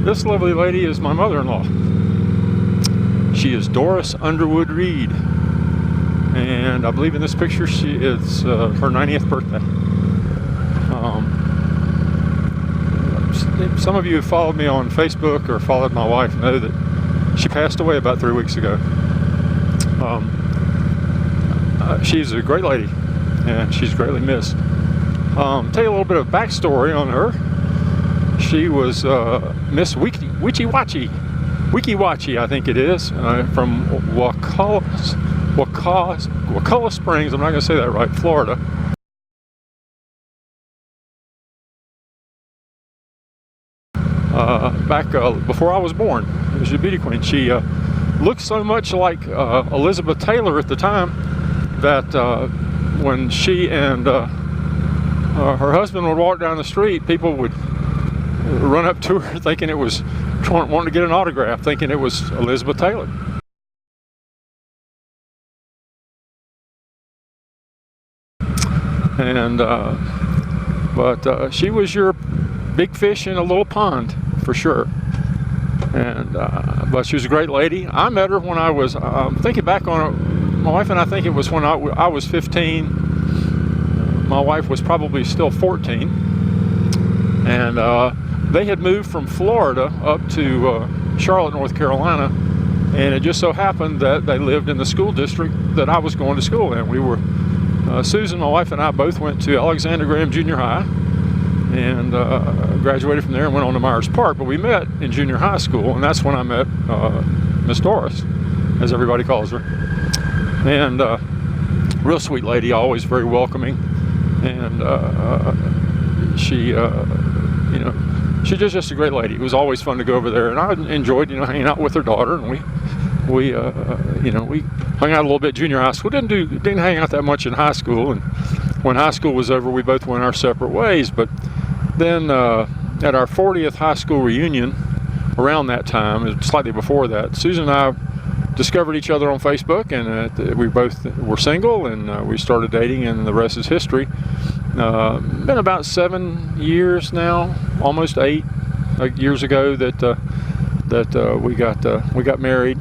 This lovely lady is my mother-in-law. She is Doris Underwood Reed, and I believe in this picture it's her 90th birthday. Some of you who followed me on Facebook or followed my wife know that she passed away about 3 weeks ago. She's a great lady, and she's greatly missed. Tell you a little bit of backstory on her. She was Miss Wiki Wachi, I think it is, from Wakulla Springs. I'm not going to say that right, Florida. Back before I was born, she was a beauty queen. She looked so much like Elizabeth Taylor at the time that when she and her husband would walk down the street, people would run up to her thinking it was wanting to get an autograph, thinking it was Elizabeth Taylor. And but she was your big fish in a little pond for sure. And but she was a great lady. I met her when I was thinking back on it. My wife and I think it was when I was 15. My wife was probably still 14, and they had moved from Florida up to Charlotte, North Carolina, and it just so happened that they lived in the school district that I was going to school in. We were Susan, my wife, and I both went to Alexander Graham Junior High, and graduated from there and went on to Myers Park. But we met in junior high school, and that's when I met Miss Doris, as everybody calls her. And real sweet lady, always very welcoming, and she, she's just a great lady. It was always fun to go over there, and I enjoyed, hanging out with her daughter, and we hung out a little bit junior high school. Didn't hang out that much in high school, and when high school was over, we both went our separate ways. But then at our 40th high school reunion, around that time, slightly before that, Susan and I discovered each other on Facebook, and we both were single, and we started dating, and the rest is history. Been about 7 years now, almost 8 years ago that we got married.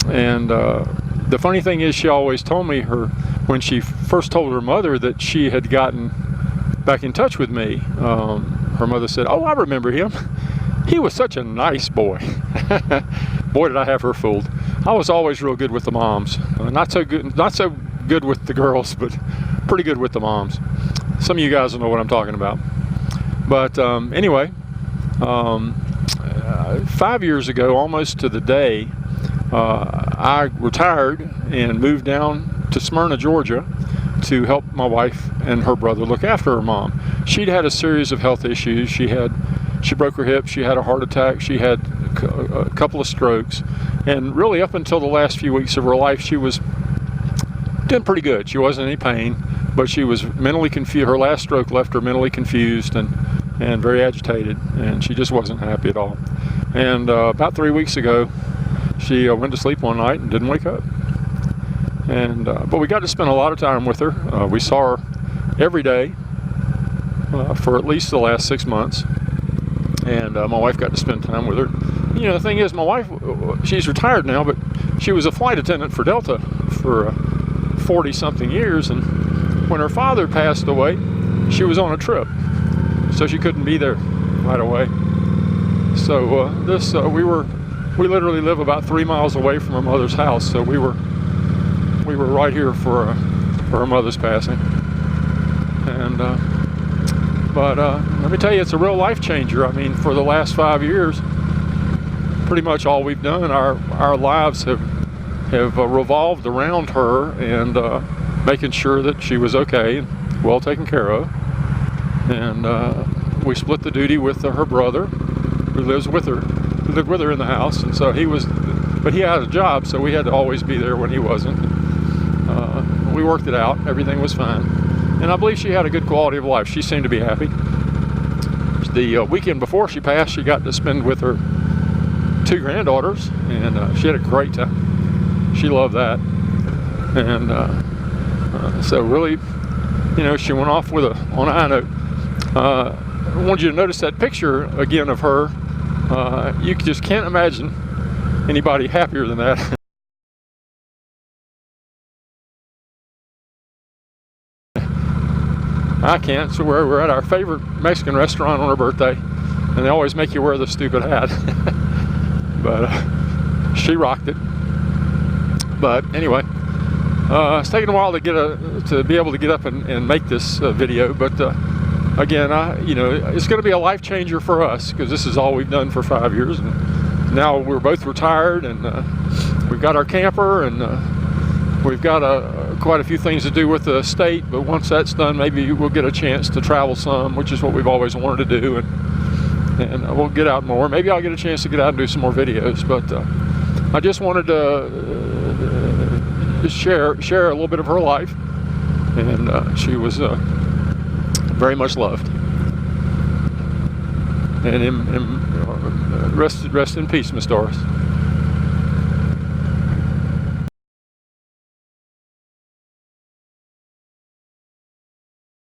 And the funny thing is, she always told me when she first told her mother that she had gotten back in touch with me. Her mother said, "Oh, I remember him. He was such a nice boy." Boy, did I have her fooled. I was always real good with the moms. Not so good with the girls, but pretty good with the moms. Some of you guys will know what I'm talking about. But anyway, 5 years ago, almost to the day, I retired and moved down to Smyrna, Georgia, to help my wife and her brother look after her mom. She'd had a series of health issues. She broke her hip, she had a heart attack, she had a couple of strokes, and really up until the last few weeks of her life, she was doing pretty good. She wasn't in any pain, but she was mentally confused. Her last stroke left her mentally confused and very agitated, and she just wasn't happy at all. And about 3 weeks ago, she went to sleep one night and didn't wake up. And but we got to spend a lot of time with her. We saw her every day for at least the last 6 months, and my wife got to spend time with her. The thing is, my wife, she's retired now, but she was a flight attendant for Delta for 40-something years, and when her father passed away, she was on a trip, so she couldn't be there right away. So we literally live about 3 miles away from her mother's house, so we were right here for her mother's passing. And but let me tell you, it's a real life changer. I mean, for the last 5 years, pretty much all we've done, our lives have revolved around her and making sure that she was okay and well taken care of. And we split the duty with her brother, who lived with her in the house, and so but he had a job, so we had to always be there when he wasn't. We worked it out, everything was fine, and I believe she had a good quality of life. She seemed to be happy. The weekend before she passed, she got to spend with her 2 granddaughters, and she had a great time. She loved that. And so really, she went off on a high note. I wanted you to notice that picture again of her You just can't imagine anybody happier than that. I can't. So we're at our favorite Mexican restaurant on her birthday, and they always make you wear the stupid hat. But she rocked it. But anyway, it's taken a while to be able to get up and make this video. But again, it's going to be a life changer for us, because this is all we've done for 5 years, and now we're both retired, and we've got our camper, and we've got quite a few things to do with the estate. But once that's done, maybe we'll get a chance to travel some, which is what we've always wanted to do, and we'll get out more. Maybe I'll get a chance to get out and do some more videos. But I just wanted to just share a little bit of her life, and she was very much loved. And rest in peace, Miss Doris.